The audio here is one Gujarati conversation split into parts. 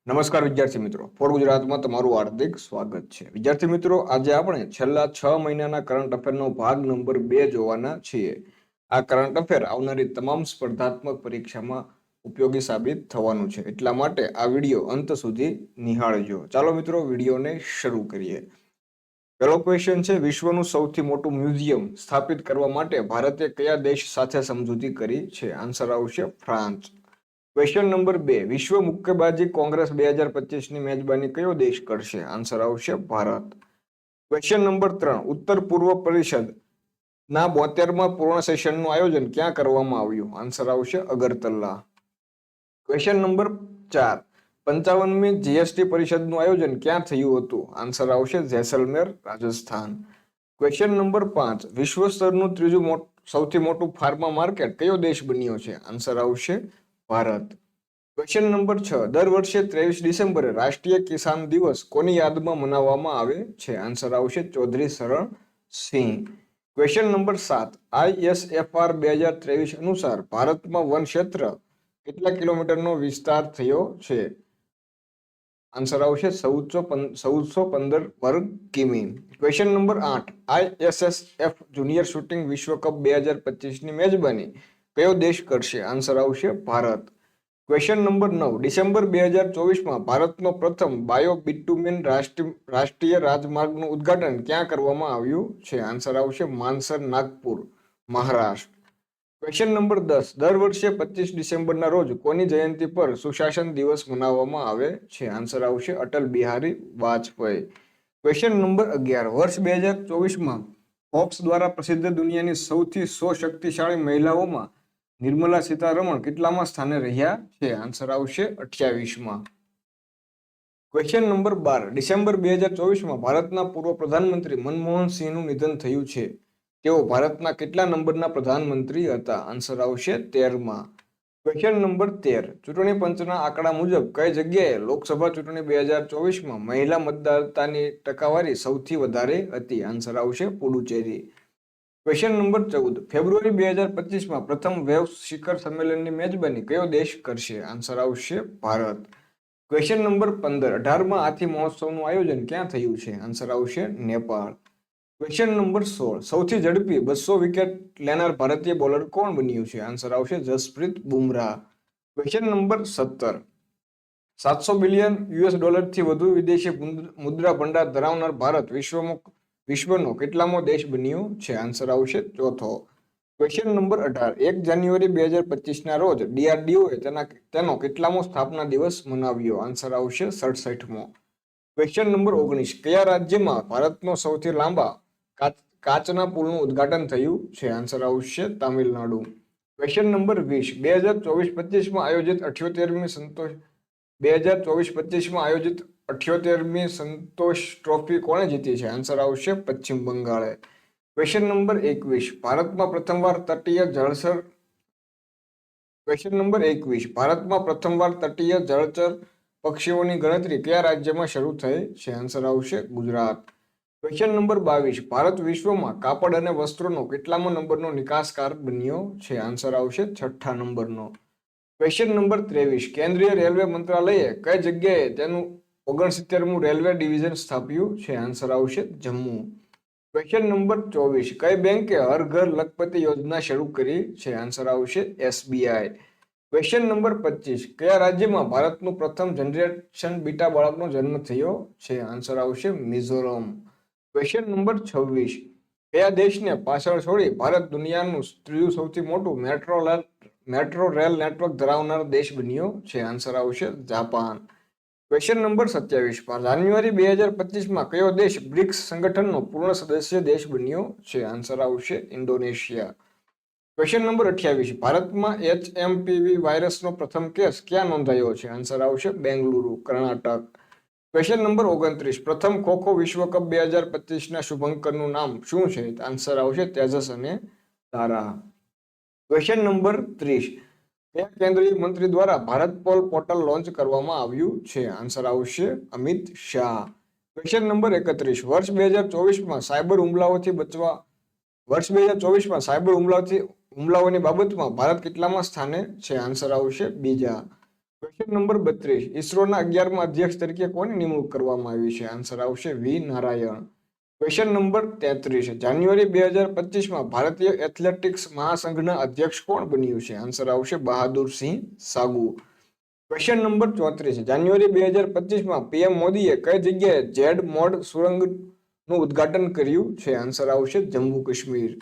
નમસ્કાર વિદ્યાર્થી મિત્રો, ફોર ગુજરાતમાં તમારું હાર્દિક સ્વાગત છે. વિદ્યાર્થી મિત્રો, આજે આપણે છેલ્લા 6 મહિનાના કરંટ અફેરનો ભાગ નંબર 2 જોવાના છીએ. આ કરંટ અફેર આવનારી તમામ સ્પર્ધાત્મક પરીક્ષામાં ઉપયોગી સાબિત થવાનું છે, એટલા માટે આ વિડીયો અંત સુધી નિહાળજો. ચાલો મિત્રો, વિડીયોને શરૂ કરીએ. પહેલો ક્વેશ્ચન છે, વિશ્વનું સૌથી મોટું મ્યુઝિયમ સ્થાપિત કરવા માટે ભારતે કયા દેશ સાથે સમજૂતી કરી છે? આન્સર આવશે ફ્રાન્સ. ક્વેશ્ચન નંબર 2, વિશ્વ મુક્કેબાજી કોંગ્રેસ 2025ની મેજબાની કયો દેશ કરશે? આન્સર આવશે ભારત. ક્વેશ્ચન નંબર 3, ઉત્તર પૂર્વ પરિષદ ના 72મા પૂર્ણ સેશનનું આયોજન ક્યાં કરવામાં આવ્યું? આન્સર આવશે અગરતલા. ક્વેશ્ચન નંબર 4, 55મી જીએસટી પરિષદનું આયોજન ક્યાં થયું હતું? આન્સર આવશે જેસલમેર, રાજસ્થાન. ક્વેશ્ચન નંબર 5, વિશ્વ સ્તરનું ત્રીજું સૌથી મોટું ફાર્મા માર્કેટ કયો દેશ બન્યો છે? આન્સર આવશે ભારત. ક્વેશ્ચન નંબર 6, દર વર્ષે 23 ડિસેમ્બરે રાષ્ટ્રીય કિસાન દિવસ કોની યાદમાં મનાવવામાં આવે છે? આન્સર આવશે ચૌધરી શરણ સિંહ. ક્વેશ્ચન નંબર 7, ISFR 2023 અનુસાર ભારતમાં વન ક્ષેત્ર કેટલા કિલોમીટરનો વિસ્તાર થયો છે? આન્સર આવશે 1415 વર્ગ કિમી. Question number 8, ISSF junior shooting વિશ્વ કપ 2025ની મેજબાની કયો દેશ કરશે? આન્સર આવશે ભારત. ક્વેશ્ચન નંબર 9, ડિસેમ્બર 2024માં ભારતનો પ્રથમ બાયો બિટુમેન રાષ્ટ્રીય રાજમાર્ગનું ઉદ્ઘાટન ક્યાં કરવામાં આવ્યું છે? આન્સર આવશે માનસર, નાગપુર, મહારાષ્ટ્ર. ક્વેશ્ચન નંબર 10, દર વર્ષે 25 ડિસેમ્બરના રોજ કોની જયંતિ પર સુશાસન દિવસ મનાવવામાં આવે છે? આન્સર આવશે અટલ બિહારી વાજપેયી. ક્વેશ્ચન નંબર 11, વર્ષ 2024માં ફોર્બ્સ દ્વારા પ્રસિદ્ધ દુનિયાની સૌથી 100 શક્તિશાળી મહિલાઓમાં નિર્મલા સીતારમણ કેટલામાં સ્થાને રહ્યા છે? આન્સર આવશે 28માં. ક્વેશ્ચન નંબર 12, ડિસેમ્બર 2024માં ભારતના પૂર્વ પ્રધાનમંત્રી મનમોહન સિંહનું નિધન થયું છે. તેઓ ભારતના કેટલા નંબરના પ્રધાનમંત્રી હતા? આન્સર આવશે 13માં. ક્વેશ્ચન નંબર 13, ચૂંટણી પંચના આંકડા મુજબ કઈ જગ્યાએ લોકસભા ચૂંટણી 2024માં મહિલા મતદાતાની ટકાવારી સૌથી વધારે હતી? આન્સર આવશે પુડુચેરી. ક્વેશ્ચન નંબર 14, ફેબ્રુઆરી 2025માં પ્રથમ વેવ શિખર સંમેલનની મેજબાની કયો દેશ કરશે? આન્સર આવશે ભારત. ક્વેશ્ચન નંબર 15, 18મા હાથી મહોત્સવનું આયોજન ક્યાં થયું છે? આન્સર આવશે નેપાળ. ક્વેશ્ચન નંબર 16, સૌથી ઝડપી 200 વિકેટ લેનાર ભારતીય બોલર કોણ બન્યું છે? આન્સર આવશે Jasprit Bumrah. Question number 17, $700 billion થી વધુ વિદેશી મુદ્રા ભંડાર ધરાવનાર ભારત વિશ્વનો કેટલામો દેશ બન્યો છે? આન્સર આવશે ચોથો. ક્વેશ્ચન નંબર 18, 1 જાન્યુઆરી 2025ના રોજ DRDOએ તેનો કેટલામો સ્થાપના દિવસ મનાવ્યો? આન્સર આવશે 67મો. ક્વેશ્ચન નંબર 19, કયા રાજ્યમાં ભારતનો સૌથી લાંબા કાચના પુલનું ઉદ્ઘાટન થયું છે? આન્સર આવશે તામિલનાડુ. ક્વેશ્ચન નંબર 20, 2024-25માં આયોજિત 78મી સંતોષ ટ્રોફી કોણે જીતી છે? આન્સર આવશે પશ્ચિમ બંગાળે. ક્વેશ્ચન નંબર 21, ભારતમાં પ્રથમવાર તટીય જળચર પક્ષીઓની ગણતરી કયા રાજ્યમાં શરૂ થઈ છે? આન્સર આવશે ગુજરાત. ક્વેશ્ચન નંબર 22, ભારત વિશ્વમાં કાપડ અને વસ્ત્રોનો કેટલામો નંબરનો નિકાસકાર બન્યો છે? આન્સર આવશે 6થા નંબરનો. ક્વેશ્ચન નંબર 23, કેન્દ્રીય રેલવે મંત્રાલયે કઈ જગ્યાએ તેનું 69મું રેલવે ડિવિઝન સ્થાપ્યું છે? આન્સર આવશે જમ્મુ. ક્વેશ્ચન નંબર 24, કઈ બેંકે હર ઘર લખપતિ યોજના શરૂ કરી છે? આન્સર આવશે SBI. ક્વેશ્ચન નંબર 25, કયા રાજ્યમાં ભારતનું પ્રથમ જનરેશન બીટા બાળકનો જન્મ થયો છે? આન્સર આવશે મિઝોરમ. ક્વેશ્ચન નંબર 26, કયા દેશને પાછળ છોડી ભારત દુનિયાનું ત્રીજું સૌથી મોટું મેટ્રો રેલ નેટવર્ક ધરાવનાર દેશ બન્યો છે? આન્સર આવશે જાપાન. ક્વેશ્ચન નંબર 27, જાન્યુઆરી 2025માં કયો દેશ બ્રિક્સ સંગઠનનો પૂર્ણ સદસ્ય દેશ બન્યો છે? આન્સર આવશે ઇન્ડોનેશિયા. ક્વેશ્ચન નંબર 28, ભારતમાં HMPV વાયરસનો પ્રથમ કેસ ક્યાં નોંધાયો છે? આન્સર આવશે બેંગલુરુ, કર્ણાટક. ક્વેશ્ચન નંબર 29, પ્રથમ ખો-ખો વિશ્વકપ 2025ના શુભંકરનું નામ શું છે? આન્સર આવશે તેજસ અને તારા. ક્વેશ્ચન નંબર 30, કયા કેન્દ્રીય મંત્રી દ્વારા ભારત પોર્ટલ લોન્ચ કરવામાં આવ્યું છે? આન્સર આવશે અમિત શાહ. ક્વેશ્ચન નંબર 31, વર્ષ 2024માં સાયબર હુમલાઓની બાબતમાં ભારત કેટલામાં સ્થાને છે? આન્સર આવશે બીજા. ક્વેશ્ચન નંબર 32, ઈસરોના 11મા અધ્યક્ષ તરીકે કોની નિમણૂક કરવામાં આવી છે? આન્સર આવશે વી નારાયણ. ક્વેશ્ચન નંબર 33, જાન્યુઆરી 2025માં ભારતીય એથ્લેટિક્સ મહાસંઘના અધ્યક્ષ કોણ બન્યું છે? આન્સર આવશે બહાદુરસિંહ સાગુ. ક્વેશ્ચન નંબર 34, જાન્યુઆરી 2025માં પીએમ મોદીએ કઈ જગ્યાએ ઝેડ મોડ સુરંગનું ઉદ્ઘાટન કર્યું છે? આન્સર આવશે Jammu Kashmir.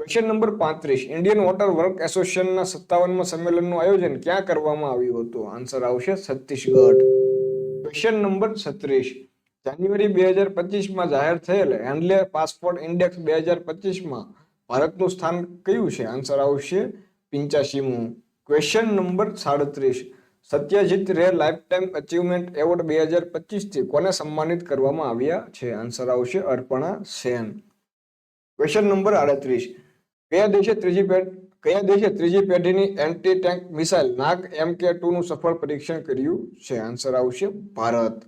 Question number 35, Indian water work એસોસિએશનના 57મા સંમેલનનું આયોજન ક્યાં કરવામાં આવ્યું હતું? આન્સર આવશે છત્તીસગઢ. ક્વેશ્ચન નંબર 36, જાન્યુઆરી 2025માં જાહેર થયેલ હેન્ડલે પાસપોર્ટ ઇન્ડેક્સ 2025માં ભારતનું સ્થાન કયું છે? આન્સર આવશે 85મું. ક્વેશ્ચન નંબર 37, સત્યજીત રે લાઇફટાઇમ અચીવમેન્ટ એવોર્ડ 2025 થી કોને સન્માનિત કરવામાં આવ્યા છે? આન્સર આવશે અર્પણા સેન. ક્વેશ્ચન નંબર 38, કયા દેશે ત્રીજી પેઢીની એન્ટી ટેન્ક મિસાઇલ નાગ MK2 નું સફળ પરીક્ષણ કર્યું છે? આન્સર આવશે ભારત.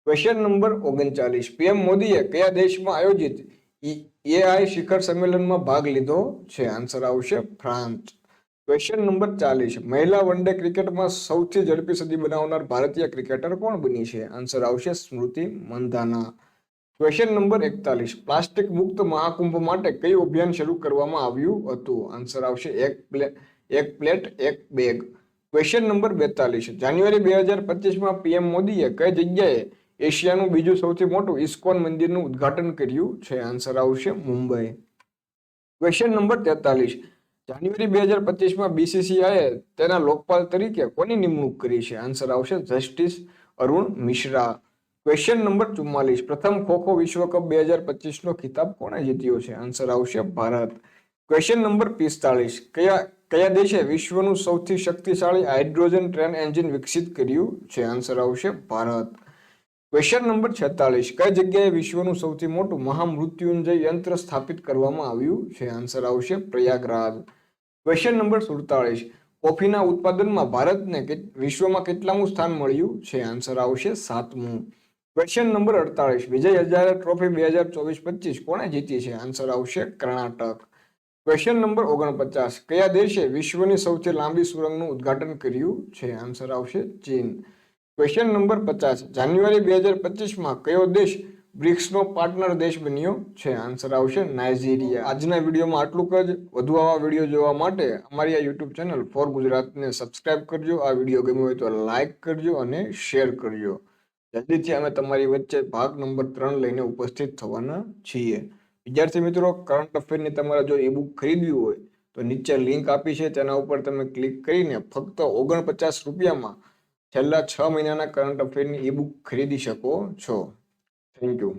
ક્વેશ્ચન નંબર 39, પીએમ મોદીએ કયા દેશમાં આયોજિત AI શિખર સંમેલનમાં ભાગ લીધો છે? આન્સર આવશે ફ્રાન્સ. ક્વેશ્ચન નંબર 40, મહિલા વન ડે ક્રિકેટમાં સૌથી ઝડપી સદી બનાવનાર ભારતીય ક્રિકેટર કોણ બની છે? આન્સર આવશે Smriti Mandhana. Question number 41, plastic મુક્ત મહાકુંભ માટે કયું અભિયાન શરૂ કરવામાં આવ્યું હતું? આન્સર આવશે એક પ્લેટ એક બેગ. ક્વેશ્ચન નંબર 42, જાન્યુઆરી 2025માં પીએમ મોદીએ કઈ જગ્યાએ એશિયાનું બીજું સૌથી મોટું ઇસ્કોન મંદિરનું ઉદ્ઘાટન કર્યું છે? આન્સર આવશે મુંબઈ. ક્વેશ્ચન નંબર 43, જાન્યુઆરી 2025માં BCCIએ તેના લોકપાલ તરીકે કોની નિમણૂક કરી છે? આન્સર આવશે justice Arun Mishra. Question number 44, પ્રથમ ખો-ખો વિશ્વકપ 2025નો ખિતાબ કોણે જીત્યો છે? આન્સર આવશે ભારત. ક્વેશ્ચન નંબર 45, કયા દેશે વિશ્વનું સૌથી શક્તિશાળી હાઇડ્રોજન ટ્રેન એન્જિન વિકસિત કર્યું છે? આન્સર આવશે ભારત. ક્વેશ્ચન નંબર 46, કઈ જગ્યાએ વિશ્વનું સૌથી મોટું મહામૃત્યુંજય યંત્ર સ્થાપિત કરવામાં આવ્યું છે? આન્સર આવશે પ્રયાગરાજ. ક્વેશ્ચન નંબર 47, કોફીના ઉત્પાદનમાં ભારતને વિશ્વમાં કેટલામું સ્થાન મળ્યું છે? આન્સર આવશે 7મું. Question number 48, Vijay Hazare trophy 2024-25 કોણે જીતી છે? આન્સર આવશે કર્ણાટક. ક્વેશ્ચન નંબર 49, કયા દેશે વિશ્વની સૌથી લાંબી સુરંગનું ઉદ્ઘાટન કર્યું છે? આન્સર આવશે ચીન. ક્વેશ્ચન નંબર 50, જાન્યુઆરી 2025માં કયો દેશ બ્રિક્સનો પાર્ટનર દેશ બન્યો છે? આન્સર આવશે નાઇજીરિયા. આજના વિડીયોમાં આટલું જ. વધુ આવા વિડીયો જોવા માટે અમારી આ યુટ્યુબ ચેનલ ફોર ગુજરાતને સબસ્ક્રાઇબ કરજો. આ વિડીયો ગમ્યો હોય તો લાઇક કરજો અને શેર કરજો. જલ્દીથી અમે તમારી વચ્ચે ભાગ નંબર 3 લઈને ઉપસ્થિત થવાના છીએ. વિદ્યાર્થી મિત્રો, કરંટ અફેરની તમારે જો ઈ બુક ખરીદવી હોય તો નીચે લિંક આપી છે, તેના ઉપર તમે ક્લિક કરીને ફક્ત 49 રૂપિયામાં છેલ્લા 6 મહિનાના કરંટ અફેરની ઈ બુક ખરીદી શકો છો. Thank you.